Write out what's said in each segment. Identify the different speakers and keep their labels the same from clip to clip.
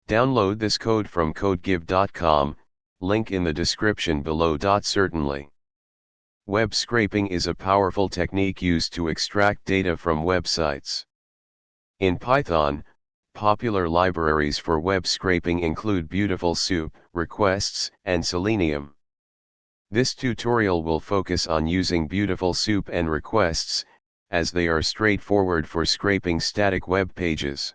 Speaker 1: Download this code from codegive.com, link in the description below. Certainly. Web scraping is a powerful technique used to extract data from websites. In Python, popular libraries for web scraping include BeautifulSoup, Requests, and Selenium. This tutorial will focus on using BeautifulSoup and Requests, as they are straightforward for scraping static web pages.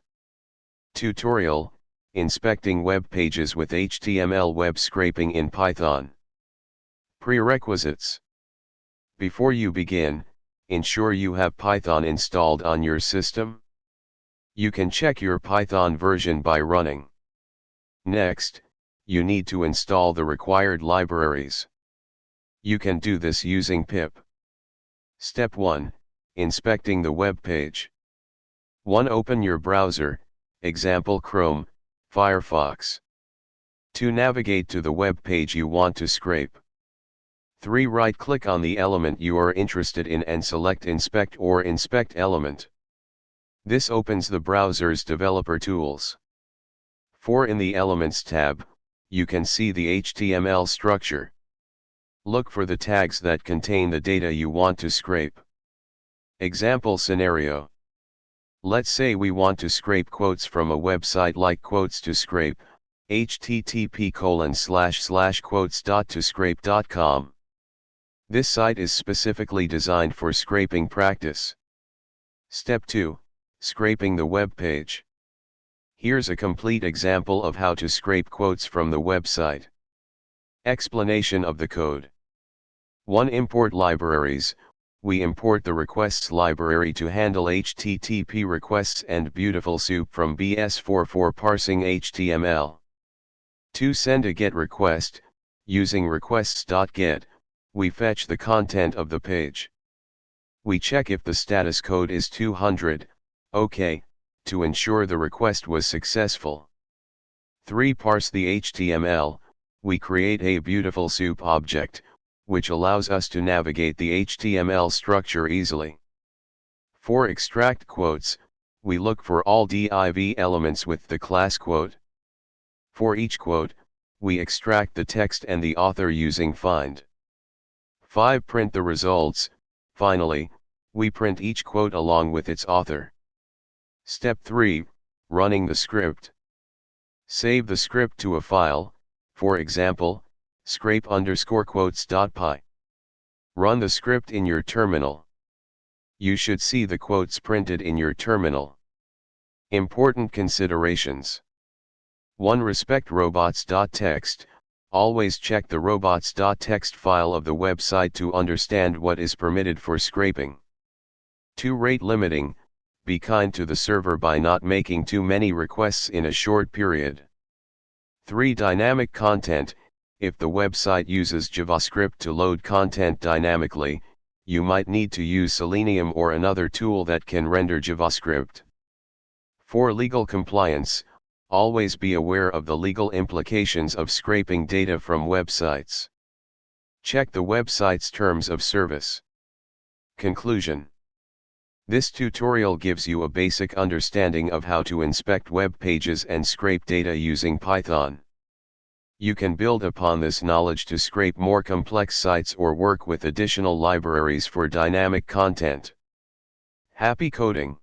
Speaker 1: Tutorial: Inspecting web pages with HTML web scraping in Python. Prerequisites. Before you begin, ensure you have Python installed on your system. You can check your Python version by running. Next, you need to install the required libraries. You can do this using pip. Step 1. Inspecting the web page. 1. Open your browser, example Chrome, Firefox. 2. Navigate to the web page you want to scrape. 3. Right-click on the element you are interested in and select Inspect or Inspect Element. This opens the browser's developer tools. 4. In the Elements tab, you can see the HTML structure. Look for the tags that contain the data you want to scrape. Example scenario. Let's say we want to scrape quotes from a website like Quotes to Scrape, http://quotes.toscrape.com. This site is specifically designed for scraping practice. Step 2. Scraping the web page. Here's a complete example of how to scrape quotes from the website. Explanation of the code. 1. Import libraries. We import the requests library to handle HTTP requests and BeautifulSoup from BS4 for parsing HTML. 2. Send a GET request. Using requests.get, we fetch the content of the page. We check if the status code is 200, OK, to ensure the request was successful. 3. Parse the HTML. We create a BeautifulSoup object, which allows us to navigate the HTML structure easily. 4. Extract quotes. We look for all div elements with the class quote. For each quote, we extract the text and the author using find. 5. Print the results. Finally, we print each quote along with its author. Step 3. Running the script. Save the script to a file, for example, scrape_quotes.py. Run the script in your terminal. You should see the quotes printed in your terminal. Important considerations. 1. Respect robots.txt. Always check the robots.txt file of the website to understand what is permitted for scraping. 2. Rate limiting. Be kind to the server by not making too many requests in a short period. 3. Dynamic content. If the website uses JavaScript to load content dynamically, you might need to use Selenium or another tool that can render JavaScript. 4. Legal compliance. Always be aware of the legal implications of scraping data from websites. Check the website's terms of service. Conclusion. This tutorial gives you a basic understanding of how to inspect web pages and scrape data using Python. You can build upon this knowledge to scrape more complex sites or work with additional libraries for dynamic content. Happy coding!